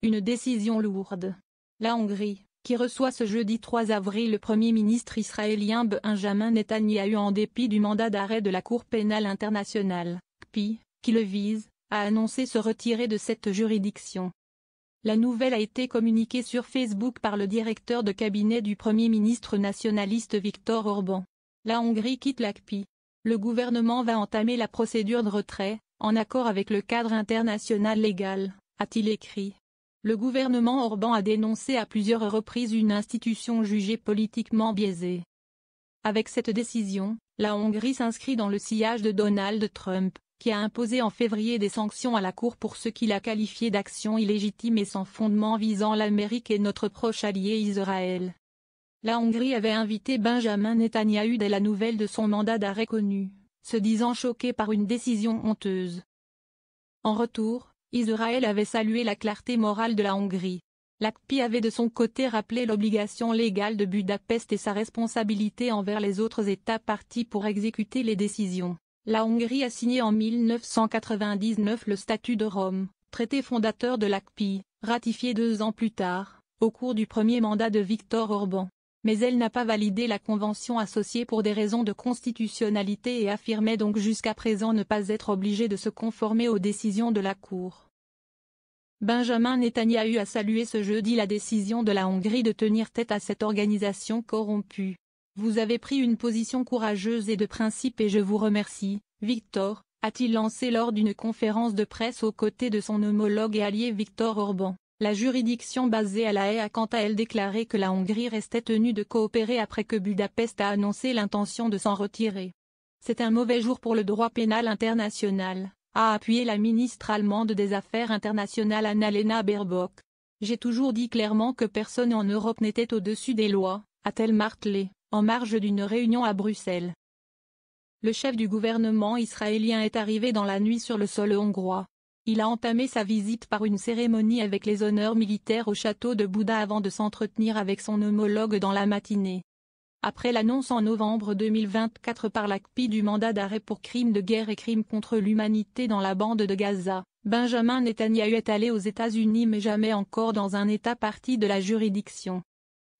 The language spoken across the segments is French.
Une décision lourde. La Hongrie, qui reçoit ce jeudi 3 avril le Premier ministre israélien Benjamin Netanyahou en dépit du mandat d'arrêt de la Cour pénale internationale, CPI, qui le vise, a annoncé se retirer de cette juridiction. La nouvelle a été communiquée sur Facebook par le directeur de cabinet du Premier ministre nationaliste Viktor Orban. La Hongrie quitte la CPI. Le gouvernement va entamer la procédure de retrait, en accord avec le cadre international légal, a-t-il écrit. Le gouvernement Orban a dénoncé à plusieurs reprises une institution jugée politiquement biaisée. Avec cette décision, la Hongrie s'inscrit dans le sillage de Donald Trump, qui a imposé en février des sanctions à la Cour pour ce qu'il a qualifié d'actions illégitimes et sans fondement visant l'Amérique et notre proche allié Israël. La Hongrie avait invité Benjamin Netanyahou dès la nouvelle de son mandat d'arrêt connu, se disant choqué par une décision honteuse. En retour, Israël avait salué la clarté morale de la Hongrie. La CPI avait de son côté rappelé l'obligation légale de Budapest et sa responsabilité envers les autres États parties pour exécuter les décisions. La Hongrie a signé en 1999 le Statut de Rome, traité fondateur de la CPI, ratifié 2 ans plus tard, au cours du premier mandat de Viktor Orban. Mais elle n'a pas validé la convention associée pour des raisons de constitutionnalité et affirmait donc jusqu'à présent ne pas être obligée de se conformer aux décisions de la Cour. Benjamin Netanyahou a salué ce jeudi la décision de la Hongrie de tenir tête à cette organisation corrompue. Vous avez pris une position courageuse et de principe et je vous remercie, Viktor, a-t-il lancé lors d'une conférence de presse aux côtés de son homologue et allié Viktor Orban. La juridiction basée à La Haye a quant à elle déclaré que la Hongrie restait tenue de coopérer après que Budapest a annoncé l'intention de s'en retirer. C'est un mauvais jour pour le droit pénal international, a appuyé la ministre allemande des Affaires internationales Annalena Baerbock. J'ai toujours dit clairement que personne en Europe n'était au-dessus des lois, a-t-elle martelé, en marge d'une réunion à Bruxelles. Le chef du gouvernement israélien est arrivé dans la nuit sur le sol hongrois. Il a entamé sa visite par une cérémonie avec les honneurs militaires au château de Bouda avant de s'entretenir avec son homologue dans la matinée. Après l'annonce en novembre 2024 par la CPI du mandat d'arrêt pour crimes de guerre et crimes contre l'humanité dans la bande de Gaza, Benjamin Netanyahou est allé aux États-Unis mais jamais encore dans un État partie de la juridiction.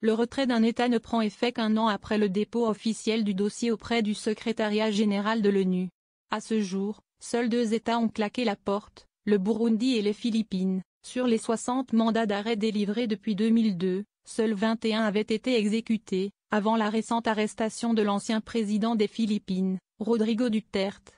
Le retrait d'un État ne prend effet qu'1 an après le dépôt officiel du dossier auprès du secrétariat général de l'ONU. À ce jour, seuls 2 États ont claqué la porte, le Burundi et les Philippines. Sur les 60 mandats d'arrêt délivrés depuis 2002, seuls 21 avaient été exécutés, avant la récente arrestation de l'ancien président des Philippines, Rodrigo Duterte.